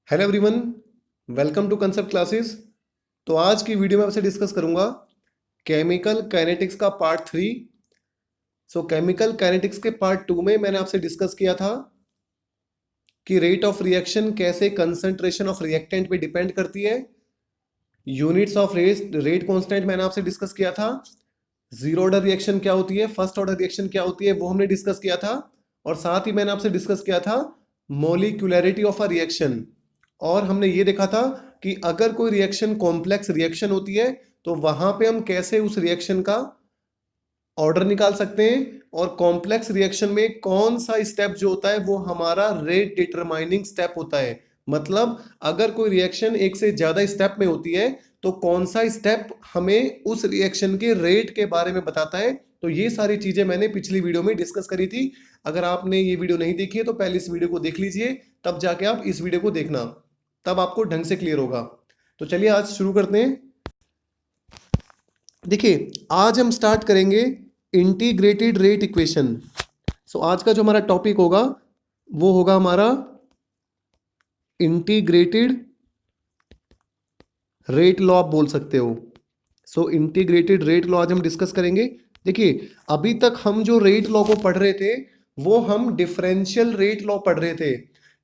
Hello everyone, welcome to concept classes. तो आज की वीडियो में आपसे डिस्कस करूंगा केमिकल काइनेटिक्स का पार्ट 3। केमिकल काइनेटिक्स के पार्ट 2 में मैंने आपसे डिस्कस किया था कि रेट ऑफ रिएक्शन कैसे कंसंट्रेशन ऑफ रिएक्टेंट पे डिपेंड करती है। यूनिट्स ऑफ रेट कांस्टेंट मैंने आपसे डिस्कस किया था। जीरो ऑर्डर रिएक्शन क्या होती है, फर्स्ट ऑर्डर रिएक्शन क्या होती है, वो हमने डिस्कस किया था। और साथ ही मैंने आपसे डिस्कस किया था मोलिकुलरिटी ऑफ अ रिएक्शन। और हमने ये देखा था कि अगर कोई रिएक्शन कॉम्प्लेक्स रिएक्शन होती है तो वहां पे हम कैसे उस रिएक्शन का ऑर्डर निकाल सकते हैं, और कॉम्प्लेक्स रिएक्शन में कौन सा स्टेप जो होता है वो हमारा रेट डिटरमाइनिंग स्टेप होता है। मतलब अगर कोई रिएक्शन एक से ज्यादा स्टेप में होती है तो कौन सा स्टेप हमें उस रिएक्शन के रेट के बारे में बताता है। तो ये सारी चीजें मैंने पिछली वीडियो में डिस्कस करी थी। अगर आपने ये वीडियो नहीं देखी है तो पहले इस वीडियो को देख लीजिए, तब जाके आप इस वीडियो को देखना, तब आपको ढंग से क्लियर होगा। तो चलिए आज शुरू करते हैं। देखिए, आज हम स्टार्ट करेंगे इंटीग्रेटेड रेट इक्वेशन। आज का जो हमारा टॉपिक होगा वो होगा हमारा इंटीग्रेटेड रेट लॉ, आप बोल सकते हो। इंटीग्रेटेड रेट लॉ आज हम डिस्कस करेंगे। देखिए, अभी तक हम जो रेट लॉ को पढ़ रहे थे वो हम डिफरेंशियल रेट लॉ पढ़ रहे थे।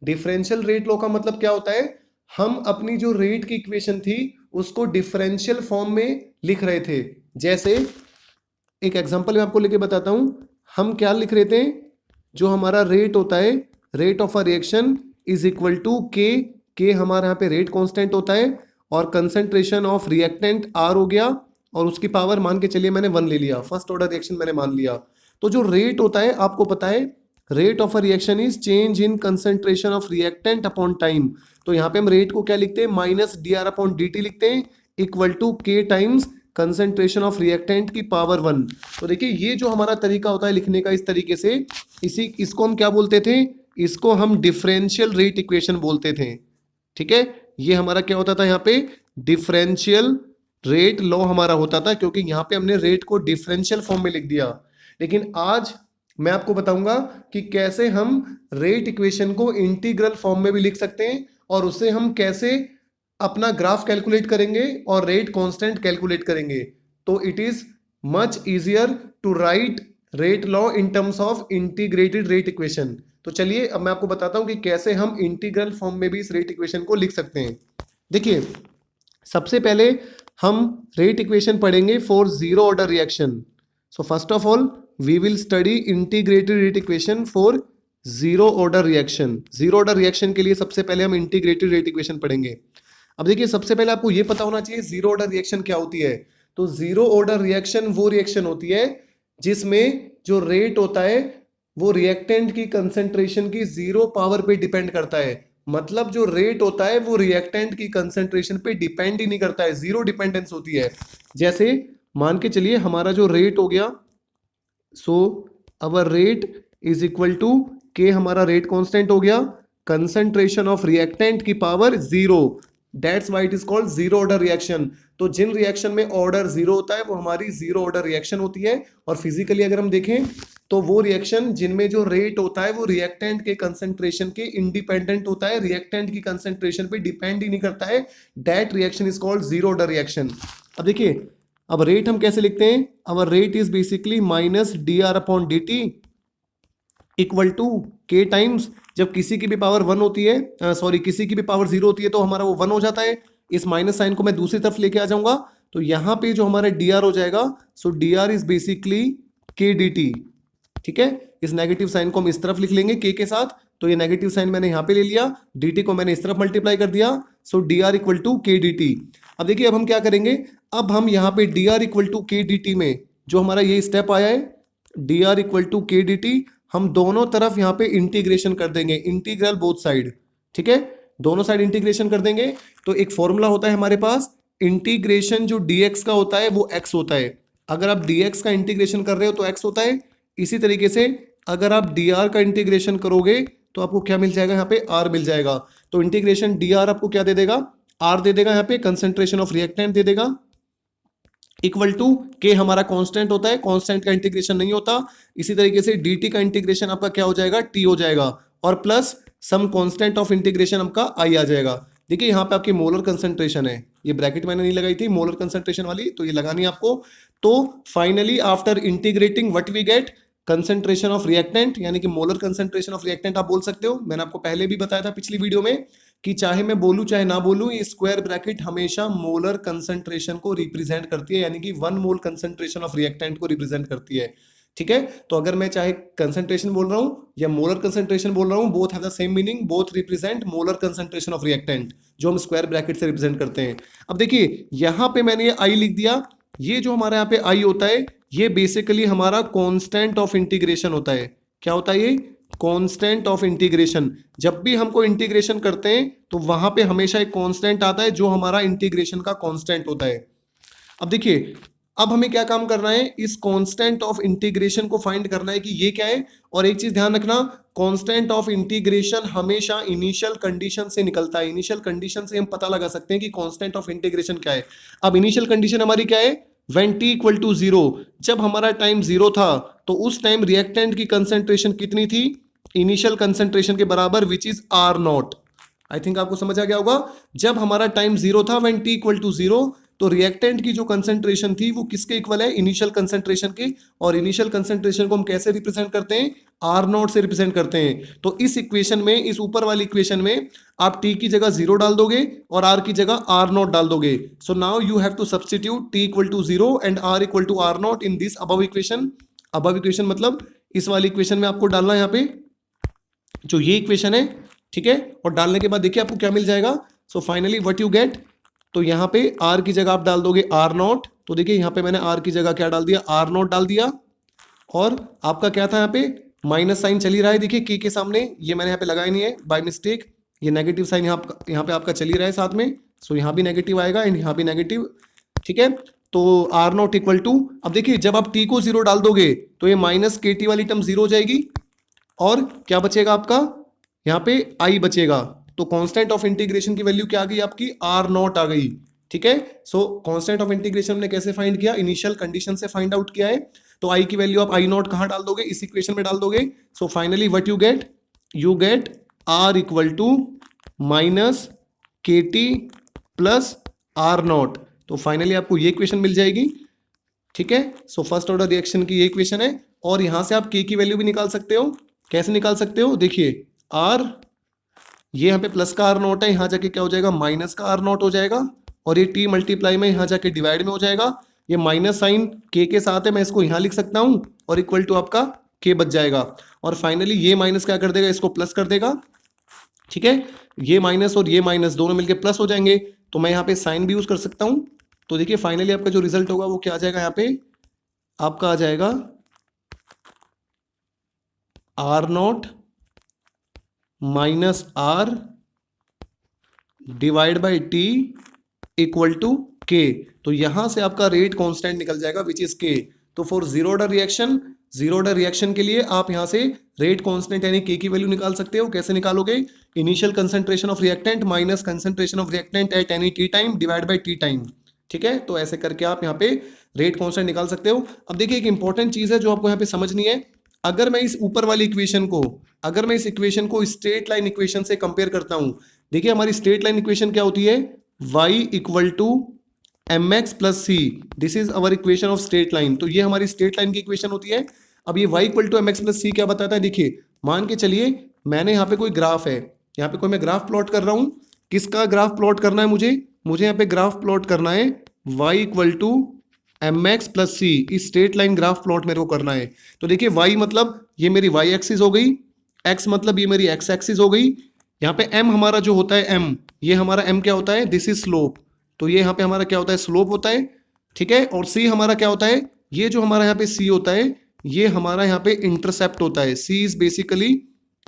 डिफरेंशियल रेट लॉ का मतलब क्या होता है, हम अपनी जो रेट की इक्वेशन थी उसको डिफरेंशियल फॉर्म में लिख रहे थे। जैसे एक एग्जांपल मैं आपको लेके बताता हूं। हम क्या लिख रहे थे, जो हमारा रेट होता है, rate of a reaction is equal to k हमारा यहाँ पे रेट कांस्टेंट होता है, और कंसंट्रेशन ऑफ रिएक्टेंट आर हो गया, और उसकी पावर मान के चलिए मैंने 1 ले लिया, फर्स्ट ऑर्डर रिएक्शन मैंने मान लिया। तो जो रेट होता है आपको पता है, rate of a reaction is change in concentration of reactant upon time. तो यहाँ पे हम रेट को क्या लिखते हैं, minus d are upon d T लिखते हैं, equal to k times concentration of reactant की पावर 1। तो देखिए, ये जो हमारा तरीका होता है लिखने का, इस तरीके से इसको हम क्या बोलते थे, इसको हम डिफरेंशियल रेट इक्वेशन बोलते थे। ठीक है, ये हमारा क्या होता था, यहाँ पे डिफरेंशियल रेट लॉ हमारा होता था, क्योंकि यहाँ पे हमने रेट को डिफरेंशियल फॉर्म में लिख दिया। लेकिन आज मैं आपको बताऊंगा कि कैसे हम रेट इक्वेशन को इंटीग्रल फॉर्म में भी लिख सकते हैं, और उससे हम कैसे अपना ग्राफ कैलकुलेट करेंगे और रेट कांस्टेंट कैलकुलेट करेंगे। तो it is much easier to write rate law in terms of integrated rate equation. तो चलिए अब मैं आपको बताता हूं कि कैसे हम इंटीग्रल फॉर्म में भी इस रेट इक्वेशन को लिख सकते हैं। देखिए, सबसे पहले हम रेट इक्वेशन पढ़ेंगे for zero order reaction. First of all we will study integrated rate equation for zero order reaction. Zero order reaction के लिए सबसे पहले हम इंटीग्रेटेड रेट इक्वेशन पढ़ेंगे। अब देखिए, सबसे पहले आपको यह पता होना चाहिए जीरो ऑर्डर रिएक्शन क्या होती है। तो जीरो ऑर्डर रिएक्शन वो रिएक्शन होती है जिसमें जो रेट होता है वो रिएक्टेंट की कंसंट्रेशन की जीरो पावर पे डिपेंड करता है। मतलब जो रेट होता है वो रिएक्टेंट की कंसंट्रेशन पे डिपेंड ही नहीं करता है, जीरो डिपेंडेंस होती है। जैसे मान के चलिए हमारा जो रेट हो गया, अवर rate is equal to k, हमारा रेट कांस्टेंट हो गया, कंसंट्रेशन ऑफ रिएक्टेंट की power 0। That's why it is called zero order reaction. तो जिन रिएक्शन में ऑर्डर 0 होता है वो हमारी जीरो ऑर्डर रिएक्शन होती है। और फिजिकली अगर हम देखें तो वो रिएक्शन जिनमें जो रेट होता है वो रिएक्टेंट के कंसंट्रेशन के इंडिपेंडेंट होता है, रिएक्टेंट की कंसंट्रेशन पे डिपेंड ही नहीं करता है। That reaction is called zero order reaction. अब देखिए, अब रेट हम कैसे लिखते हैं, our rate is basically minus d are upon d t equal to k times, जब किसी की भी पावर 1 होती है, सॉरी किसी की भी पावर 0 होती है तो हमारा वो 1 हो जाता है। इस माइनस साइन को मैं दूसरी तरफ लेके आ जाऊंगा, तो यहां पे जो हमारा डी आर हो जाएगा, डी आर इज बेसिकली के डी टी। ठीक है, इस नेगेटिव साइन को हम इस तरफ लिख लेंगे के साथ, तो ये नेगेटिव साइन मैंने यहां पे ले लिया, डी टी को मैंने इस तरफ मल्टीप्लाई कर दिया, डी आर इक्वल टू के डी टी। अब देखिए, अब हम क्या करेंगे, अब हम यहाँ पे डी आर इक्वल टू के डी टी में जो हमारा ये स्टेप आया है, डी आर इक्वल टू के डी टी, हम दोनों तरफ यहाँ पे इंटीग्रेशन कर देंगे, इंटीग्रल बोथ साइड। ठीक है, दोनों साइड इंटीग्रेशन कर देंगे। तो एक फॉर्मूला होता है हमारे पास, इंटीग्रेशन जो dx का होता है वो x होता है। अगर आप dx का इंटीग्रेशन कर रहे हो तो x होता है। इसी तरीके से अगर आप dr का इंटीग्रेशन करोगे तो आपको क्या मिल जाएगा, यहाँ पे r मिल जाएगा। तो इंटीग्रेशन dr आपको क्या दे देगा, r दे देगा, यहाँ पे कंसंट्रेशन ऑफ रिएक्टेंट दे देगा, इक्वल टू के हमारा कांस्टेंट होता है, कांस्टेंट का इंटीग्रेशन नहीं होता। इसी तरीके से dt का इंटीग्रेशन आपका क्या हो जाएगा, t हो जाएगा, और plus some constant of integration आपका आई आ जाएगा। देखिए यहाँ पे आपकी मोलर कंसंट्रेशन है, ये ब्रैकेट मैंने नहीं लगाई थी मोलर कंसंट्रेशन वाली, तो ये लगानी है आपको। तो finally after integrating what we get, concentration of reactant, यानी कि मोलर कंसंट्रेशन ऑफ रिएक्टेंट आप बोल सकते हो। मैंने आपको पहले भी बताया था पिछली वीडियो में कि चाहे मैं बोलूं चाहे ना बोलूं, ये स्क्वायर ब्रैकेट हमेशा मोलर कंसंट्रेशन को रिप्रेजेंट करती है, यानी कि 1 मोल कंसंट्रेशन ऑफ रिएक्टेंट को रिप्रेजेंट करती है। ठीक है, तो अगर मैं चाहे कंसंट्रेशन बोल रहा हूं या मोलर कंसंट्रेशन बोल रहा हूं, both have the same meaning, both represent molar concentration of reactant, जो हम स्क्वायर ब्रैकेट से रिप्रेजेंट करते हैं। अब देखिए यहां पे मैंने ये आई लिख दिया, ये जो हमारे यहाँ पे आई होता है ये बेसिकली हमारा कांस्टेंट ऑफ इंटीग्रेशन होता है। क्या होता है ये? Constant of integration. जब भी हमको इंटीग्रेशन करते हैं तो वहां पे हमेशा एक कांस्टेंट आता है जो हमारा इंटीग्रेशन का कांस्टेंट होता है। अब देखिए अब हमें क्या काम करना है, इस कांस्टेंट ऑफ इंटीग्रेशन को फाइंड करना है कि ये क्या है। और एक चीज ध्यान रखना, कांस्टेंट ऑफ इंटीग्रेशन हमेशा इनिशियल कंडीशन से निकलता है। इनिशियल कंडीशन से हम पता लगा सकते हैं कि कांस्टेंट ऑफ इंटीग्रेशन क्या है। अब इनिशियल कंडीशन हमारी क्या है? व्हेन t इक्वल टू 0, जब हमारा टाइम 0 था तो उस टाइम रिएक्टेंट की कंसेंट्रेशन कितनी थी? इनिशियल कंसेंट्रेशन के बराबर, which is R naught. I think आपको समझ आ गया होगा। जब हमारा टाइम 0 था, व्हेन t इक्वल टू 0, तो रिएक्टेंट की जो कंसेंट्रेशन थी वो किसके इक्वल है? इनिशियल कंसेंट्रेशन के। और इनिशियल कंसेंट्रेशन को हम कैसे रिप्रेजेंट करते हैं? आर नॉट से रिप्रेजेंट करते हैं। तो इस इक्वेशन में, इस ऊपर वाली इक्वेशन में आप t की जगह 0 डाल दोगे और r की जगह आर नॉट डाल दोगे। So now you have to substitute t equal to 0 and r equal to R naught in this above equation. Above equation मतलब इस वाली इक्वेशन में आपको डालना है यहाँ पे जो ये इक्वेशन है। ठीक है, और डालने के बाद देखिए आपको क्या मिल जाएगा। सो फाइनली व्हाट यू गेट, तो यहाँ पे r की जगह आप डाल दोगे आर नॉट। तो देखिए यहाँ पे मैंने r की जगह क्या डाल दिया? आर नॉट डाल दिया। और आपका क्या था यहाँ पे? माइनस साइन चल ही रहा है, देखिए k के सामने, ये मैंने यहाँ पे लगाया नहीं है बाय मिस्टेक, ये नेगेटिव साइन यहाँ पे आपका चल ही रहा है साथ में। सो यहाँ भी नेगेटिव आएगा एंड यहाँ भी नेगेटिव। ठीक है, तो आर नॉट इक्वल टू, अब देखिए जब आप t को 0 डाल दोगे तो ये माइनस के टी वाली टर्म 0 हो जाएगी और क्या बचेगा आपका? यहाँ पे i बचेगा। तो कांस्टेंट ऑफ इंटीग्रेशन की वैल्यू क्या आ गई आपकी? आर नॉट आ गई। ठीक है, सो कांस्टेंट ऑफ इंटीग्रेशन ने कैसे फाइंड किया? इनिशियल कंडीशन से फाइंड आउट किया है। तो i की वैल्यू आप आई नॉट कहां डाल दोगे? इस इक्वेशन में डाल दोगे। So finally what you get, you get r equal to minus k t plus R naught. तो फाइनली आपको ये इक्वेशन मिल जाएगी। ठीक है, सो फर्स्ट ऑर्डर रिएक्शन की ये इक्वेशन है। और यहां से आप k की वैल्यू भी निकाल सकते हो। कैसे निकाल सकते हो? देखिए r, ये यहाँ पे प्लस का आर नॉट है, यहाँ जाके क्या हो जाएगा? माइनस का आर नॉट हो जाएगा। और ये t मल्टीप्लाई में यहाँ जाके डिवाइड में हो जाएगा। ये माइनस साइन k के साथ है, मैं इसको यहाँ लिख सकता हूँ और इक्वल टू आपका k बच जाएगा। और फाइनली ये माइनस क्या कर देगा? इसको प्लस कर देगा। ठीक है, ये माइनस और ये माइनस दोनों मिलके प्लस हो जाएंगे। तो मैं यहाँ पे साइन भी यूज कर सकता हूँ। तो देखिए फाइनली आपका जो रिजल्ट होगा वो क्या आ जाएगा? यहाँ पे आपका आ जाएगा R naught minus R divide by t equal to k. तो यहां से आपका रेट कांस्टेंट निकल जाएगा विच इज के। तो फॉर जीरो ऑर्डर रिएक्शन के लिए आप यहां से रेट कांस्टेंट यानी के की वैल्यू निकाल सकते हो। कैसे निकालोगे? Initial concentration of reactant minus concentration of reactant at any T time divide by T time. ठीक है, तो ऐसे करके आप यहाँ पे रेट कांस्टेंट निकाल सकते हो। अब देखिए एक इंपॉर्टेंट चीज है जो आपको यहाँ पे समझनी है। अगर मैं इस ऊपर वाली इक्वेशन को, अगर मैं इस इक्वेशन को स्ट्रेट लाइन इक्वेशन से कंपेयर करता हूं, देखिए हमारी स्ट्रेट लाइन इक्वेशन क्या होती है? y equal to m x plus c, this is our equation of straight line. तो ये हमारी स्ट्रेट लाइन की इक्वेशन होती है। अब ये y equal to m x plus c क्या बताता है? देखिए मान के चलिए मैंने यहाँ पे कोई ग्राफ है, यहाँ पे कोई मैं ग्राफ प्लॉट कर रहा हूँ। किसका ग्राफ प्लॉट करना है मुझे? मुझे यहाँ पे ग्राफ प्लॉट करना है y equal to m x plus c, इस स्ट्रेट लाइन ग्राफ प्लॉट मेरे को करना है। तो देखिए y मतलब ये मेरी y एक्सिस हो गई, x मतलब ये मेरी x एक्सिस हो गई। यहाँ पे m हमारा जो होता है m, ये हमारा m क्या होता है? This is slope. तो ये यहाँ पे हमारा क्या होता है? स्लोप होता है। ठीक है, और c हमारा क्या होता है? ये जो हमारा यहाँ पे c होता है ये हमारा यहाँ पे इंटरसेप्ट होता है। c is basically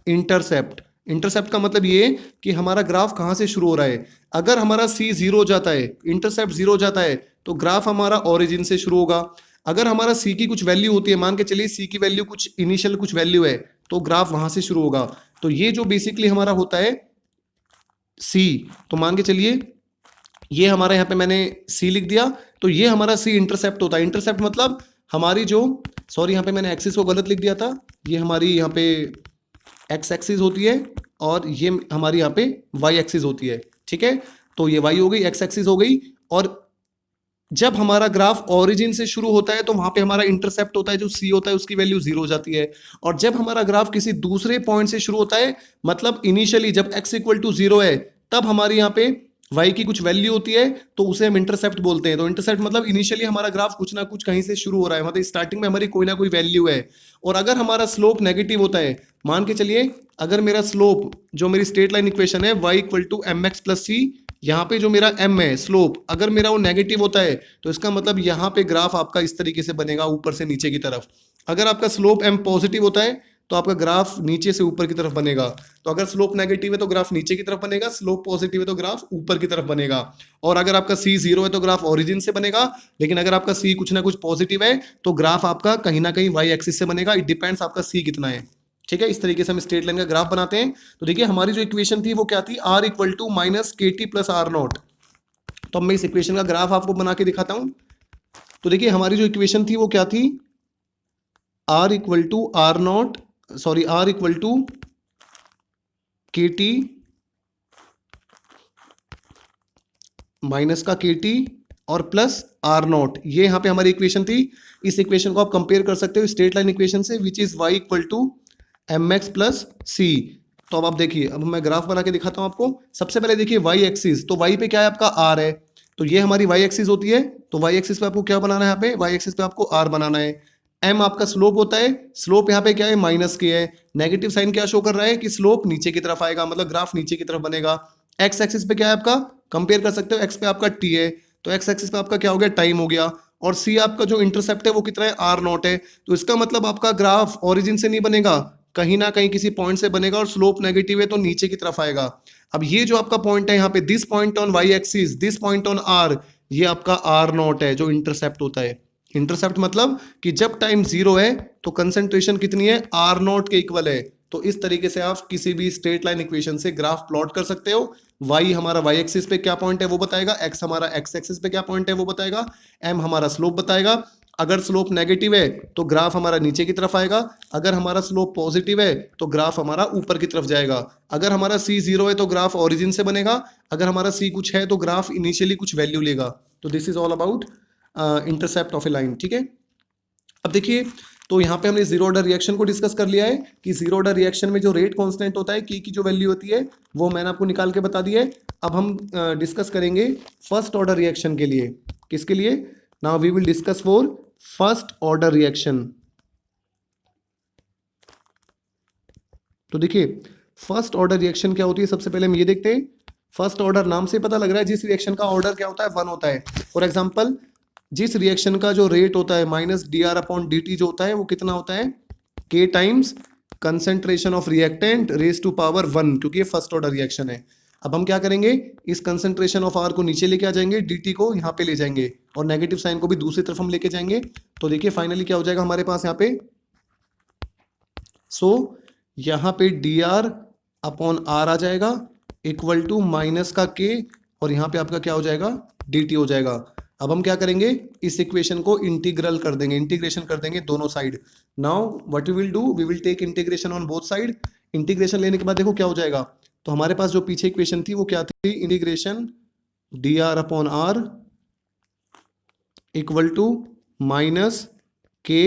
intercept. Intercept का मतलब ये कि हमारा ग्राफ कहाँ से शुरू हो रहा है। अगर हमारा c 0 हो जाता है, इंटरसेप्ट 0 हो जाता है, तो ग्राफ हमारा ओरिजिन से शुरू होगा। अगर हमारा c की कुछ वैल्यू होती है, मान के चलिए c की वैल्यू कुछ इनिशियल कुछ वैल्यू है, तो ग्राफ वहां से शुरू होगा। तो ये जो बेसिकली हमारा होता है c, तो मान के चलिए ये हमारा यहाँ पे मैंने c लिख दिया, तो ये हमारा c इंटरसेप्ट होता है। इंटरसेप्ट मतलब हमारी जो, सॉरी यहाँ पे मैंने एक्सिस को गलत लिख दिया था, ये हमारी यहाँ पे एक्स एक्सिस होती है और ये हमारी यहाँ पे वाई एक्सिस होती है, ठीक है। तो ये वाई हो गई, एक्स एक्सिस हो गई। और जब हमारा ग्राफ ओरिजिन से शुरू होता है तो वहां पे हमारा इंटरसेप्ट होता है जो सी होता है, उसकी वैल्यू 0 हो जाती है। और जब हमारा ग्राफ किसी दूसरे पॉइंट से शुरू होता है, मतलब इनिशियली जब x इक्वल टू 0 है, तब हमारी यहाँ पे y की कुछ वैल्यू होती है, तो उसे हम इंटरसेप्ट बोलते हैं। तो इंटरसेप्ट मतलब इनिशियली हमारा ग्राफ कुछ ना कुछ कहीं से शुरू हो रहा है, मतलब स्टार्टिंग में हमारी कोई ना कोई वैल्यू है। और अगर हमारा स्लोप नेगेटिव होता है, मान के चलिए अगर मेरा स्लोप जो मेरी स्ट्रेट लाइन इक्वेशन है y equal to m x plus c, यहाँ पे जो मेरा m है स्लोप, अगर मेरा वो नेगेटिव होता है तो इसका मतलब यहाँ पे ग्राफ आपका इस तरीके से बनेगा ऊपर से नीचे की तरफ। अगर आपका स्लोप m पॉजिटिव होता है तो आपका ग्राफ नीचे से ऊपर की तरफ बनेगा। तो अगर स्लोप नेगेटिव है तो ग्राफ नीचे की तरफ बनेगा, स्लोप पॉजिटिव है तो ग्राफ ऊपर की तरफ बनेगा। और अगर आपका c 0 है तो ग्राफ ओरिजिन से बनेगा, लेकिन अगर आपका c कुछ ना कुछ पॉजिटिव है तो ग्राफ आपका कहीं ना कहीं y एक्सिस से बनेगा। इट डिपेंड्स आपका c कितना है, ठीक है। इस तरीके से हम स्ट्रेट लाइन का ग्राफ बनाते हैं। तो देखिए हमारी जो इक्वेशन थी वो क्या थी, r equal to minus k t plus R naught. तो मैं इस इक्वेशन का ग्राफ आपको बना के दिखाता हूं। तो देखिए हमारी जो इक्वेशन थी वो क्या थी, r equal to R naught, sorry r equal to k t minus का के टी और प्लस आर नॉट, ये यहां पे हमारी इक्वेशन थी। इस इक्वेशन को आप कंपेयर कर सकते हो स्ट्रेट लाइन इक्वेशन से, which is y equal to m x plus c. तो अब आप देखिए, अब मैं ग्राफ बना के दिखाता हूं आपको। सबसे पहले देखिए y एक्सिस, तो y पे क्या है आपका r है, तो ये हमारी y एक्सिस होती है। तो y एक्सिस पे आपको क्या बनाना है, यहाँ पे y एक्सिस पे आपको r बनाना है। m आपका स्लोप होता है, स्लोप यहाँ पे क्या है, माइनस के है। नेगेटिव साइन क्या शो कर रहा है कि स्लोप नीचे की तरफ आएगा, मतलब ग्राफ नीचे की तरफ बनेगा। x एक्सिस पे क्या है आपका, कंपेयर कर सकते हो, x पे आपका t है, तो x एक्सिस पे आपका क्या हो गया, टाइम हो गया। और c आपका जो इंटरसेप्ट है वो कितना है, r नॉट है। तो इसका मतलब आपका ग्राफ ओरिजिन से नहीं बनेगा, कहीं ना कहीं किसी पॉइंट से बनेगा, और स्लोप नेगेटिव है तो नीचे की तरफ आएगा। अब ये जो आपका पॉइंट है यहाँ पे, this point on y axis, this point on R, ये आपका आर नॉट है जो इंटरसेप्ट होता है। इंटरसेप्ट मतलब कि जब टाइम 0 है तो कंसंट्रेशन कितनी है, आर नॉट के इक्वल है। तो इस तरीके से आप किसी भी स्ट्रेट लाइन इक्वेशन से ग्राफ प्लॉट कर सकते हो। y हमारा y एक्सिस पे क्या पॉइंट है वो बताएगा, x हमारा x एक्सिस पे क्या पॉइंट है वो बताएगा, m हमारा स्लोप बताएगा। अगर स्लोप नेगेटिव है तो ग्राफ हमारा नीचे की तरफ आएगा, अगर हमारा स्लोप पॉजिटिव है तो ग्राफ हमारा ऊपर की तरफ जाएगा। अगर हमारा c 0 है तो ग्राफ ओरिजिन से बनेगा, अगर हमारा c कुछ है तो ग्राफ इनिशियली कुछ वैल्यू लेगा। तो this is all about intercept of A line, ठीक है। अब देखिए, तो यहाँ पे हमने जीरो ऑर्डर रिएक्शन को डिस्कस कर लिया है कि जीरो ऑर्डर रिएक्शन में जो रेट कांस्टेंट होता है, की जो वैल्यू होती है वो मैंने आपको निकाल के बता दी है। अब हम डिस्कस करेंगे फर्स्ट ऑर्डर रिएक्शन के लिए। किसके लिए, now we will discuss for first order reaction. तो देखिए फर्स्ट ऑर्डर रिएक्शन क्या होती है, सबसे पहले हम ये देखते हैं। फर्स्ट ऑर्डर नाम से पता लग रहा है जिस रिएक्शन का ऑर्डर क्या होता है, 1 होता है। फॉर एग्जाम्पल, जिस रिएक्शन का जो रेट होता है minus d are upon d t जो होता है वो कितना होता है, k times concentration of reactant raise to power 1, क्योंकि ये फर्स्ट ऑर्डर रिएक्शन है। अब हम क्या करेंगे, इस कंसेंट्रेशन ऑफ आर को नीचे लेके आ जाएंगे, डी टी को यहाँ पे ले जाएंगे, और नेगेटिव साइन को भी दूसरी तरफ हम लेके जाएंगे। तो देखिए फाइनली क्या हो जाएगा हमारे पास यहाँ पे, सो यहाँ पे डी आर अपॉन आर आ जाएगा इक्वल टू माइनस का के, और यहाँ पे आपका क्या हो जाएगा, डी टी हो जाएगा। अब हम क्या करेंगे, इस इक्वेशन को इंटीग्रल कर देंगे, इंटीग्रेशन कर देंगे दोनों side. Now what we will do, we will take integration on both side. Integration लेने के बाद देखो क्या हो जाएगा, तो हमारे पास जो पीछे इक्वेशन थी वो क्या थी, integration d are upon R equal to minus k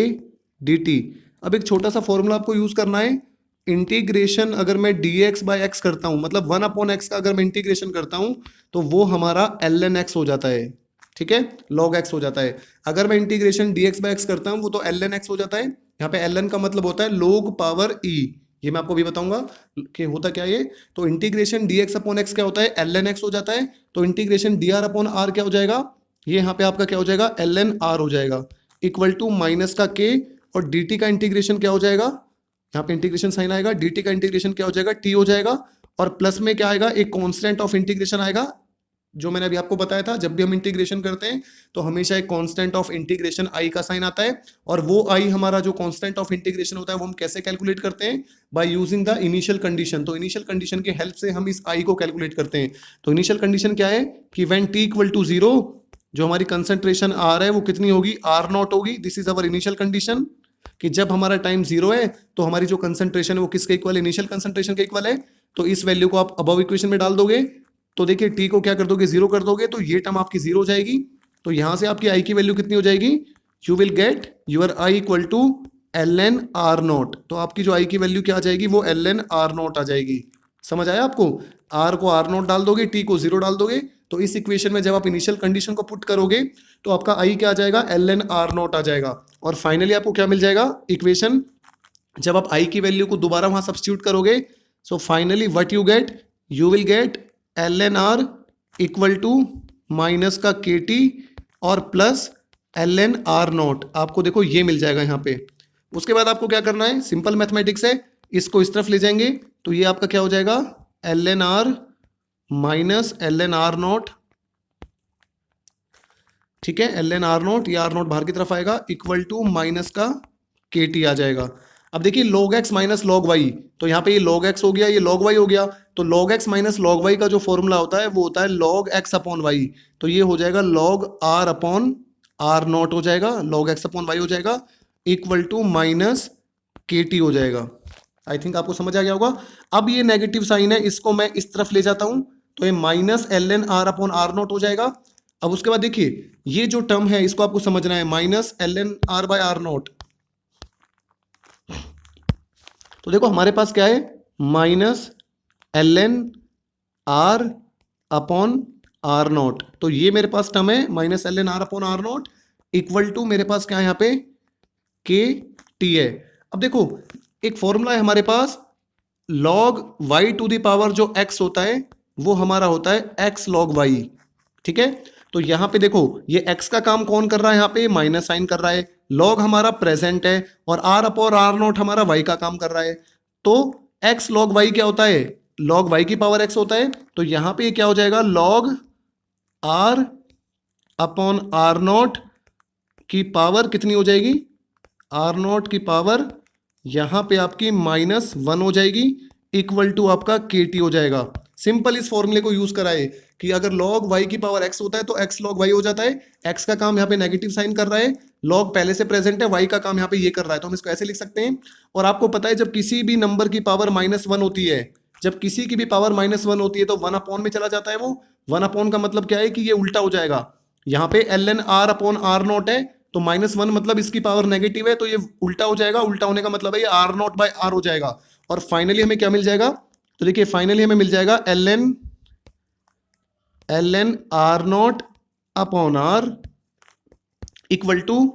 d t. अब एक छोटा सा फॉर्मूला आपको यूज करना है। इंटीग्रेशन अगर मैं dx बाय एक्स करता हूं, मतलब 1 अपॉन एक्स का अगर मैं इंटीग्रेशन करता हूं तो वो हमारा ln x हो जाता है, ठीक है, log x हो जाता है। अगर मैं इंटीग्रेशन dx बाय एक्स करता हूं वो तो ln x हो जाता है। यहाँ पे ln का मतलब होता है log पावर e, ये मैं आपको भी बताऊंगा कि होता क्या ये। तो इंटीग्रेशन dx अपॉन एक्स क्या होता है, ln x हो जाता है। तो इंटीग्रेशन dr अपॉन r क्या हो जाएगा, ये यहाँ पे आपका क्या हो जाएगा, ln r हो जाएगा इक्वल टू माइनस का k, और dt का इंटीग्रेशन क्या हो जाएगा, यहाँ पे इंटीग्रेशन साइन आएगा, dt का इंटीग्रेशन क्या हो जाएगा, t हो जाएगा, और प्लस में क्या आएगा, एक कांस्टेंट ऑफ इंटीग्रेशन आएगा, जो मैंने अभी आपको बताया था जब भी हम इंटीग्रेशन करते हैं तो हमेशा एक कांस्टेंट ऑफ इंटीग्रेशन i का साइन आता है। और वो i हमारा जो कांस्टेंट ऑफ इंटीग्रेशन होता है वो हम कैसे कैलकुलेट करते हैं, by using the initial condition. तो इनिशियल कंडीशन के हेल्प से हम इस i को कैलकुलेट करते हैं। तो इनिशियल कंडीशन क्या है कि व्हेन t इक्वल टू 0, जो हमारी कंसंट्रेशन r है वो कितनी होगी, r नॉट होगी। This is our initial condition कि जब हमारा टाइम 0 है तो हमारी जो कंसंट्रेशन है वो किसके इक्वल है, इनिशियल कंसंट्रेशन के इक्वल है। तो इस वैल्यू को आप अबव इक्वेशन में डाल दोगे, तो देखिए टी को क्या कर दोगे, 0 कर दोगे, तो ये टर्म आपकी 0 हो जाएगी। तो यहां से आपकी आई की वैल्यू कितनी हो जाएगी, you will get your I equal to l n R naught. तो आपकी जो आई की वैल्यू क्या आ जाएगी, वो एल एन आर नोट आ जाएगी। समझ आया आपको, आर को आर नोट डाल दोगे, टी को 0 डाल दोगे, तो इस इक्वेशन में जब आप इनिशियल कंडीशन को पुट करोगे तो आपका आई क्या आ जाएगा, एल एन आर नोट आ जाएगा। और फाइनली आपको क्या मिल जाएगा इक्वेशन, जब आप आई की वैल्यू को दोबारा वहां सब्स्टिट्यूट करोगे, so finally what you get, you will get l n R equal to minus का के टी और plus l n R naught. आपको देखो ये मिल जाएगा यहाँ पे। उसके बाद आपको क्या करना है, सिंपल मैथमेटिक्स है, इसको इस तरफ ले जाएंगे तो ये आपका क्या हो जाएगा, l n R minus l n R naught, ठीक है, एल एन आर नोट, ये आर नोट बाहर की तरफ आएगा, इक्वल टू माइनस का के टी आ जाएगा। अब देखिए log x minus log y, तो यहाँ पे ये log x हो गया, ये log y हो गया, तो log x minus log y का जो फॉर्मूला होता है वो होता है log x अपॉन वाई। तो ये हो जाएगा log r upon R naught हो जाएगा, log x अपॉन वाई हो जाएगा, equal to minus k t हो जाएगा। आई थिंक आपको समझ आ गया होगा। अब ये नेगेटिव साइन है, इसको मैं इस तरफ ले जाता हूं, तो ये minus l n R upon R naught हो जाएगा। अब उसके बाद देखिए ये जो टर्म है इसको आपको समझना है, minus l n R by R naught. तो देखो हमारे पास क्या है, minus l n R upon R naught, तो ये मेरे पास टर्म है minus l n R upon R naught, equal to मेरे पास क्या है यहाँ पे, के टी है। अब देखो एक फॉर्मूला है हमारे पास, log y to the power जो x होता है वो हमारा होता है x log y, ठीक है। तो यहां पे देखो ये x का काम कौन कर रहा है, यहाँ पे माइनस साइन कर रहा है, log हमारा प्रेजेंट है, और r अपॉन आर नोट हमारा y का काम कर रहा है। तो x log y क्या होता है, log y की पावर x होता है, तो यहां पे क्या हो जाएगा, log r upon R naught की पावर कितनी हो जाएगी, आर नोट की पावर यहां पे आपकी -1 हो जाएगी, इक्वल टू आपका के टी हो जाएगा। सिंपल इस फॉर्मूले को यूज कराए कि अगर log y की पावर x होता है तो x log y हो जाता है, x का काम यहाँ पे नेगेटिव साइन कर रहा है, log पहले से प्रेजेंट है, y का काम यहाँ पे ये कर रहा है, तो हम इसको ऐसे लिख सकते हैं। और आपको पता है जब किसी भी नंबर की पावर -1 होती है, जब किसी की भी पावर -1 होती है तो 1 अपॉन में चला जाता है, वो 1 अपॉन का मतलब क्या है कि ये उल्टा हो जाएगा। यहाँ पे l n R upon R naught है, तो -1 मतलब इसकी पावर नेगेटिव है, तो ये उल्टा हो जाएगा, उल्टा होने का मतलब है ये आर नॉट बाय आर हो जाएगा। और फाइनली हमें क्या मिल जाएगा, तो देखिए फाइनली हमें मिल जाएगा l n R naught upon R equal to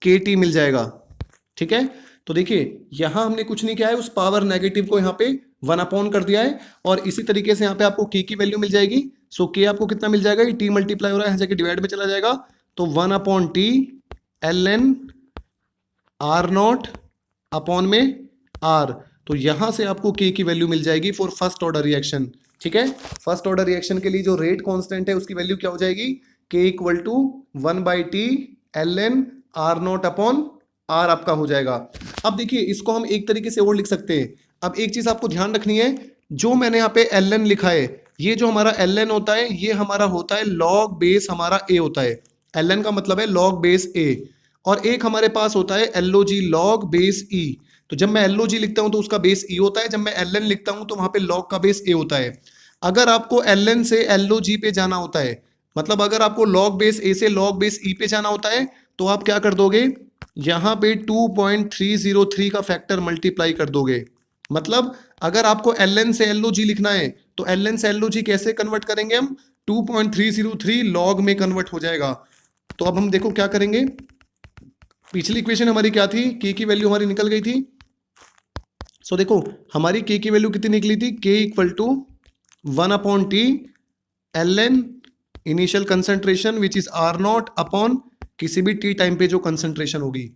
k t मिल जाएगा, ठीक है। तो देखिए यहां हमने कुछ नहीं किया है, उस पावर नेगेटिव को यहाँ पे 1 अपॉन कर दिया है, और इसी तरीके से यहाँ पे आपको के की वैल्यू मिल जाएगी। सो के आपको कितना मिल जाएगा, ये टी मल्टीप्लाई हो रहा है, यहाँ जाके डिवाइड में चला जाएगा, तो 1 upon t l n R naught upon में आर। तो यहां से आपको के की वैल्यू मिल जाएगी फॉर फर्स्ट ऑर्डर रिएक्शन, ठीक है। फर्स्ट ऑर्डर रिएक्शन के लिए जो रेट कांस्टेंट है उसकी वैल्यू क्या हो जाएगी, k equal to 1 by t l n R naught upon R आपका हो जाएगा। अब देखिए इसको हम एक तरीके से और लिख सकते हैं। अब एक चीज आपको ध्यान रखनी है, जो मैंने यहाँ पे एल एन लिखा है, ये जो हमारा एल एन होता है ये हमारा होता है लॉग बेस हमारा ए होता है, एल एन का मतलब है लॉग बेस ए, और एक हमारे पास होता है L O G log base ई। तो जब मैं एल ओ जी लिखता हूं तो उसका बेस ई होता है, जब मैं एल एन लिखता हूं तो वहां पे लॉग का बेस ए होता है। अगर आपको एल एन से एल ओ जी पे जाना होता है, मतलब अगर आपको लॉग बेस ए से लॉग बेस ई पे जाना होता है, तो आप क्या कर दोगे, यहां पे 2.303 का फैक्टर मल्टीप्लाई कर दोगे। मतलब अगर आपको एल एन से एल ओ जी लिखना है तो एल एन से एल ओ जी कैसे कन्वर्ट करेंगे हम, 2.303 लॉग में कन्वर्ट हो जाएगा। तो अब हम देखो क्या करेंगे, पिछली इक्वेशन हमारी क्या थी, के की वैल्यू हमारी निकल गई थी। सो देखो हमारी के की वैल्यू कितनी निकली थी, k equal to 1 upon t l n initial concentration which is R naught upon किसी भी टी टाइम पे जो कंसंट्रेशन होगी।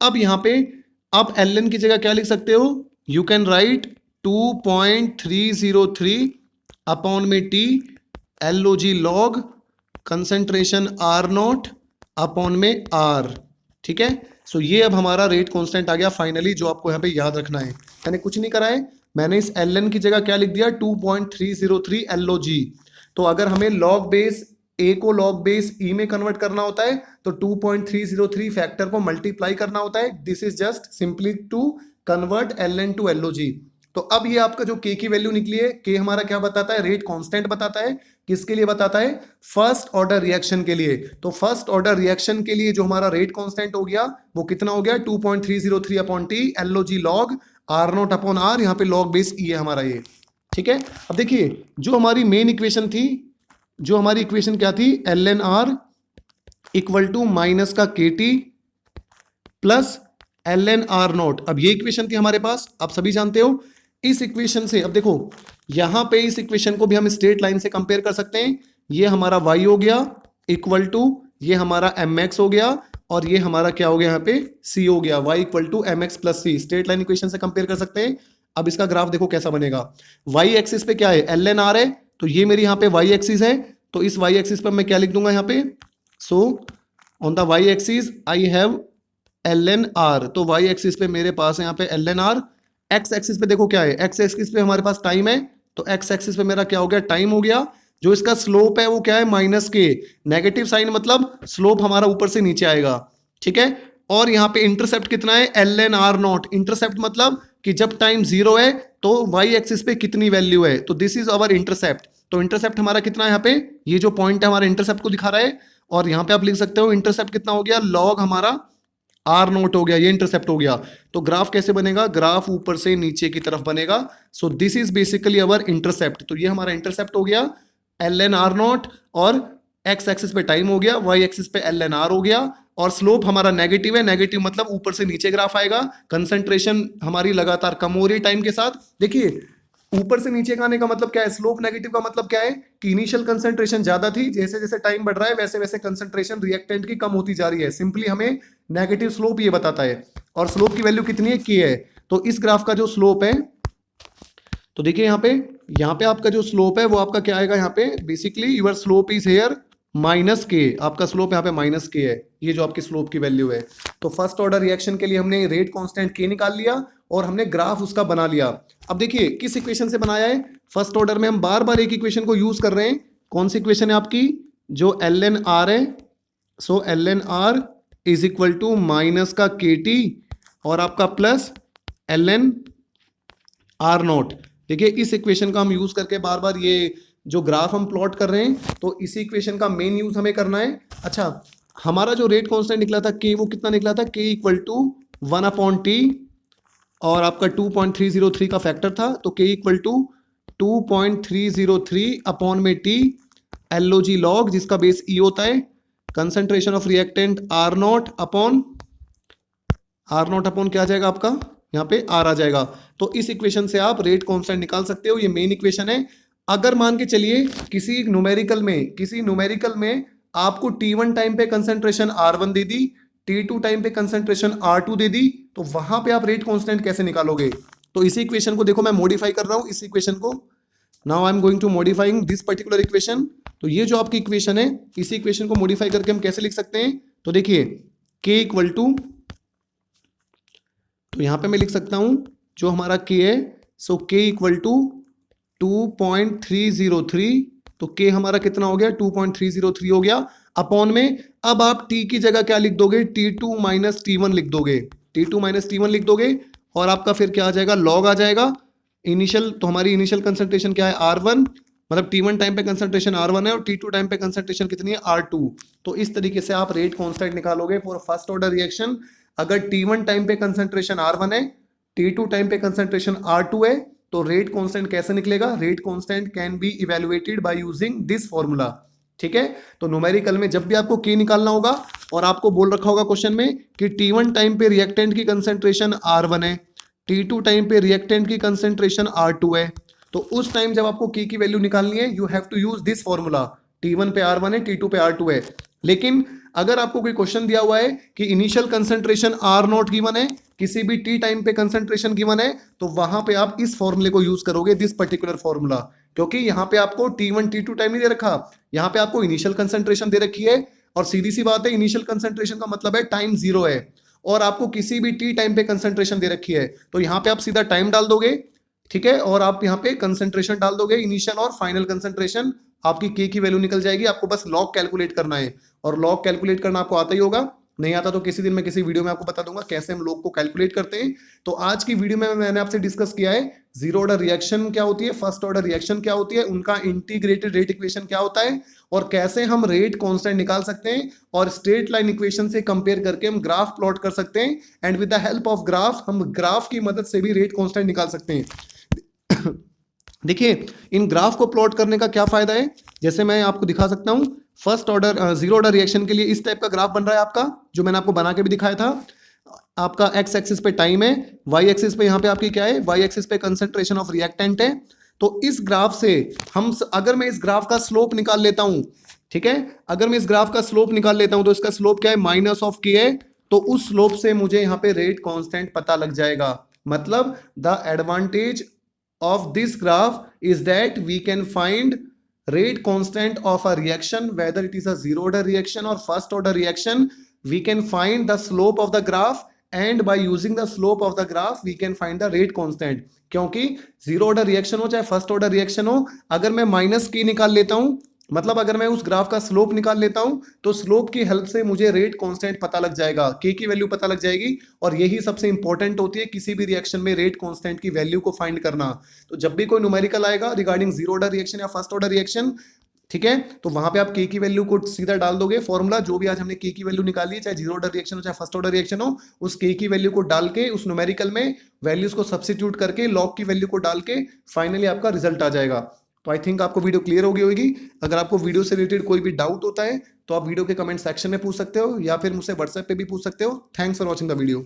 अब यहां पे आप एल एन की जगह क्या लिख सकते हो, यू कैन राइट 2.303 अपॉन में टी एल ओ G log concentration R naught upon में आर, ठीक है। सो ये अब हमारा रेट कांस्टेंट आ गया फाइनली, जो आपको यहाँ पे याद रखना है। मैंने कुछ नहीं करा है, मैंने इस एल एन की जगह क्या लिख दिया, 2.303 एल ओ जी। तो अगर हमें लॉग बेस ए को लॉग बेस ई में कन्वर्ट करना होता है तो 2.303 फैक्टर को मल्टीप्लाई करना होता है। This is just simply to convert l n to l O g. तो अब ये आपका जो के की वैल्यू निकली है, के हमारा क्या बताता है, रेट कांस्टेंट बताता है। किसके लिए बताता है, फर्स्ट ऑर्डर रिएक्शन के लिए। तो फर्स्ट ऑर्डर रिएक्शन के लिए जो हमारा रेट कांस्टेंट हो गया वो कितना हो गया, 2.303 upon T LOG log R0 upon R, यहाँ पे log बेस ई है हमारा ये, ठीक है। अब देखिए जो हमारी मेन इक्वेशन थी, जो हमारी इक्वेशन क्या थी, ln R equal to minus का KT प्लस ln R0। अब ये इक्वेशन थी हमारे पास, आप सभी जानते हो। इस इक्वेशन से अब देखो यहां पे इस इक्वेशन को भी हम स्ट्रेट लाइन से कंपेयर कर सकते हैं। ये हमारा y हो गया इक्वल टू ये हमारा mx हो गया, और ये हमारा क्या हो गया यहाँ पे c हो गया, y equal to mx plus c। Straight line equation से कंपेयर कर सकते हैं। अब इसका ग्राफ देखो कैसा बनेगा, y एक्सिस पे क्या है, ln R है, तो ये मेरी यहाँ पे y एक्सिस है, तो इस y एक्सिस पर मैं क्या लिख दूंगा यहाँ पे, so on the y axis I have ln R। तो y एक्सिस पे मेरे पास है यहाँ पे ln R। x एक्सिस पे देखो क्या है, x एक्सिस पे हमारे पास टाइम है, तो x एक्सिस पे मेरा क्या हो गया, टाइम हो गया। जो इसका स्लोप है वो क्या है, माइनस के, नेगेटिव साइन मतलब स्लोप हमारा ऊपर से नीचे आएगा, ठीक है। और यहाँ पे इंटरसेप्ट कितना है, ln R0। इंटरसेप्ट मतलब कि जब टाइम 0 है तो y एक्सिस पे कितनी वैल्यू है, तो दिस इज अवर इंटरसेप्ट। तो इंटरसेप्ट हमारा कितना है यहाँ पे, ये जो पॉइंट है हमारा इंटरसेप्ट को दिखा रहा है, और यहाँ पे आप लिख सकते हो इंटरसेप्ट कितना हो गया, लॉग हमारा R0 हो गया, ये इंटरसेप्ट हो गया। तो ग्राफ कैसे बनेगा, ग्राफ ऊपर से नीचे की तरफ बनेगा। So this is basically our intercept. तो ये हमारा इंटरसेप्ट हो गया ln R0, और x एक्सिस पे टाइम हो गया, y एक्सिस पे ln R हो गया, और स्लोप हमारा नेगेटिव है, नेगेटिव मतलब ऊपर से नीचे ग्राफ आएगा। कंसंट्रेशन हमारी लगातार कम हो रही है टाइम के साथ। देखिए ऊपर से नीचे का आने का मतलब क्या है, स्लोप नेगेटिव का मतलब क्या है कि इनिशियल कंसंट्रेशन ज्यादा थी, जैसे जैसे टाइम बढ़ रहा है वैसे वैसे कंसंट्रेशन रिएक्टेंट की कम होती जा रही है। सिंपली हमें नेगेटिव स्लोप ये बताता है, और स्लोप की वैल्यू कितनी है, के है। तो इस ग्राफ का जो स्लोप है, तो देखिए यहाँ पे आपका जो स्लोप है वो आपका क्या आएगा, यहाँ पे basically your slope is here minus k, आपका स्लोप यहाँ पे माइनस के है, ये जो आपकी स्लोप की वैल्यू है। तो फर्स्ट ऑर्डर रिएक्शन के लिए हमने रेट कांस्टेंट के निकाल लिया, और हमने ग्राफ उसका बना लिया। अब देखिए किस इक्वेशन से बनाया है, फर्स्ट ऑर्डर में हम बार बार एक इक्वेशन को यूज कर रहे हैं। कौन सी इक्वेशन है आपकी, जो ln R है, so ln R is equal to minus का KT और आपका प्लस ln R0। देखिए इस इक्वेशन का हम यूज करके बार बार ये जो ग्राफ हम प्लॉट कर रहे हैं, तो इसी इक्वेशन का मेन यूज हमें करना है। अच्छा, हमारा जो रेट कांस्टेंट निकला था के, वो कितना निकला था, के इक्वल टू 1/T, और आपका 2.303 का फैक्टर था, तो के इक्वल टू 2.303 अपॉन में टी LOG log, जिसका बेस ई होता है, concentration of reactant R0 upon क्या आ जाएगा आपका, यहाँ पे R आ जाएगा। तो इस इक्वेशन से आप रेट कांस्टेंट निकाल सकते हो, ये मेन इक्वेशन है। अगर मान के चलिए किसी न्यूमेरिकल में आपको T1 टाइम पे कंसंट्रेशन R1 दे दी, T2 टाइम पे कंसंट्रेशन R2 दे दी, तो वहां पे आप रेट कांस्टेंट कैसे निकालोगे। तो इसी इक्वेशन को देखो मैं मॉडिफाई कर रहा हूं, इस इक्वेशन को now I am going to modifying this particular equation. तो ये जो आपकी इक्वेशन है, इसी इक्वेशन को मॉडिफाई करके हम कैसे लिख सकते हैं, तो देखिए के इक्वल टू, तो यहां पे मैं लिख सकता हूं जो हमारा के है, सो के इक्वल टू 2.303, तो के हमारा कितना हो गया, 2.303 हो गया, अपॉन में अब आप टी की जगह क्या लिख दोगे, T2 माइनस T1 लिख दोगे, T2 माइनस T1 लिख दोगे, और आपका फिर क्या आ जाएगा, लॉग आ जाएगा इनिशियल। तो हमारी इनिशियल कंसंट्रेशन क्या है, R1, मतलब T1 टाइम पे कंसंट्रेशन R1 है, और T2 टाइम पे कंसंट्रेशन कितनी है, R2। तो इस तरीके से आप रेट कांस्टेंट निकालोगे फॉर फर्स्ट ऑर्डर रिएक्शन। अगर T1 टाइम पे कंसंट्रेशन R1 है, T2 टाइम पे कंसंट्रेशन R2 है, तो रेट कांस्टेंट कैसे निकलेगा, rate constant can be evaluated by using this formula, ठीक है। तो न्यूमेरिकल में जब भी आपको के निकालना होगा, और आपको बोल रखा होगा क्वेश्चन में कि T1 टाइम पे रिएक्टेंट की कंसंट्रेशन R1 है, T2 टाइम पे रिएक्टेंट की कंसंट्रेशन R2 है, तो उस टाइम जब आपको के की वैल्यू निकालनी है, you have to use this formula. T1 पे R1 है, T2 पे R2 है। लेकिन अगर आपको कोई क्वेश्चन दिया हुआ है कि इनिशियल कंसंट्रेशन R0 गिवन है, किसी भी T टाइम पे कंसंट्रेशन गिवन है, तो वहां पे आप इस फॉर्मूले को यूज करोगे, दिस पर्टिकुलर फॉर्मूला। क्योंकि यहाँ पे आपको T1 T2 टाइम नहीं दे रखा, यहाँ पे आपको इनिशियल कंसंट्रेशन दे रखी है, और सीधी सी बात है इनिशियल कंसंट्रेशन का मतलब है टाइम 0 है, और आपको किसी भी T टाइम पे कंसंट्रेशन दे रखी है, तो यहाँ पे आप सीधा टाइम डाल दोगे, ठीक है, और आप यहाँ पे कंसंट्रेशन डाल दोगे, इनिशियल और फाइनल कंसंट्रेशन, आपकी के की वैल्यू निकल जाएगी। आपको बस लॉग कैलकुलेट करना है, और लॉग कैलकुलेट करना आपको आता ही होगा। नहीं आता तो किसी दिन मैं किसी वीडियो में आपको बता दूंगा कैसे हम लोग को कैलकुलेट करते हैं। तो आज की वीडियो में मैंने आपसे डिस्कस किया है जीरो ऑर्डर रिएक्शन क्या होती है, फर्स्ट ऑर्डर रिएक्शन क्या होती है, उनका इंटीग्रेटेड रेट इक्वेशन क्या होता है, और कैसे हम रेट कांस्टेंट निकाल सकते हैं, और स्ट्रेट लाइन इक्वेशन से कंपेयर करके हम ग्राफ प्लॉट कर सकते हैं, and with the help of graph हम ग्राफ की मदद से भी रेट कांस्टेंट निकाल सकते हैं। देखिए इन ग्राफ को प्लॉट करने का क्या फायदा है, जैसे मैं आपको दिखा सकता हूं। First order zero order reaction के लिए इस टाइप का ग्राफ बन रहा है आपका, जो मैंने आपको बना के भी दिखाया था। आपका एक्स एक्सिस पे टाइम है, वाई एक्सिस पे यहाँ पे आपकी क्या है, वाई एक्सिस पे कंसंट्रेशन ऑफ रिएक्टेंट है। तो इस ग्राफ से हम अगर मैं इस ग्राफ का स्लोप निकाल लेता हूं, ठीक है, अगर मैं इस ग्राफ का स्लोप निकाल लेता हूं तो इसका स्लोप क्या है, माइनस ऑफ के है। तो उस स्लोप से मुझे यहाँ पे रेट कांस्टेंट पता लग जाएगा। मतलब the advantage of this graph is that we can find rate constant of a reaction, whether it is a zero order reaction or first order reaction. We can find the slope of the graph, and by using the slope of the graph we can find the rate constant. क्योंकि zero order reaction हो चाहे first order reaction हो, अगर मैं minus की निकाल लेता हूं, मतलब अगर मैं उस ग्राफ का स्लोप निकाल लेता हूं, तो स्लोप की हेल्प से मुझे रेट कांस्टेंट पता लग जाएगा, के की वैल्यू पता लग जाएगी। और यही सबसे इंपॉर्टेंट होती है किसी भी रिएक्शन में रेट कांस्टेंट की वैल्यू को फाइंड करना। तो जब भी कोई न्यूमेरिकल आएगा रिगार्डिंग जीरो ऑर्डर रिएक्शन या फर्स्ट ऑर्डर रिएक्शन, ठीक है, तो वहां पे आप के की वैल्यू को सीधा डाल दोगे, फॉर्मूला जो भी आज हमने के की वैल्यू निकाली है, चाहे जीरो ऑर्डर रिएक्शन हो चाहे फर्स्ट ऑर्डर रिएक्शन हो, उस के की वैल्यू को डाल के उस न्यूमेरिकल में वैल्यूज को सब्स्टिट्यूट करके लॉग की वैल्यू को डाल के फाइनली आपका रिजल्ट आ जाएगा। तो आई थिंक आपको वीडियो क्लियर हो गई होगी। अगर आपको वीडियो से रिलेटेड कोई भी डाउट होता है तो आप वीडियो के कमेंट सेक्शन में पूछ सकते हो, या फिर मुझसे व्हाट्सएप पे भी पूछ सकते हो। Thanks for watching the video.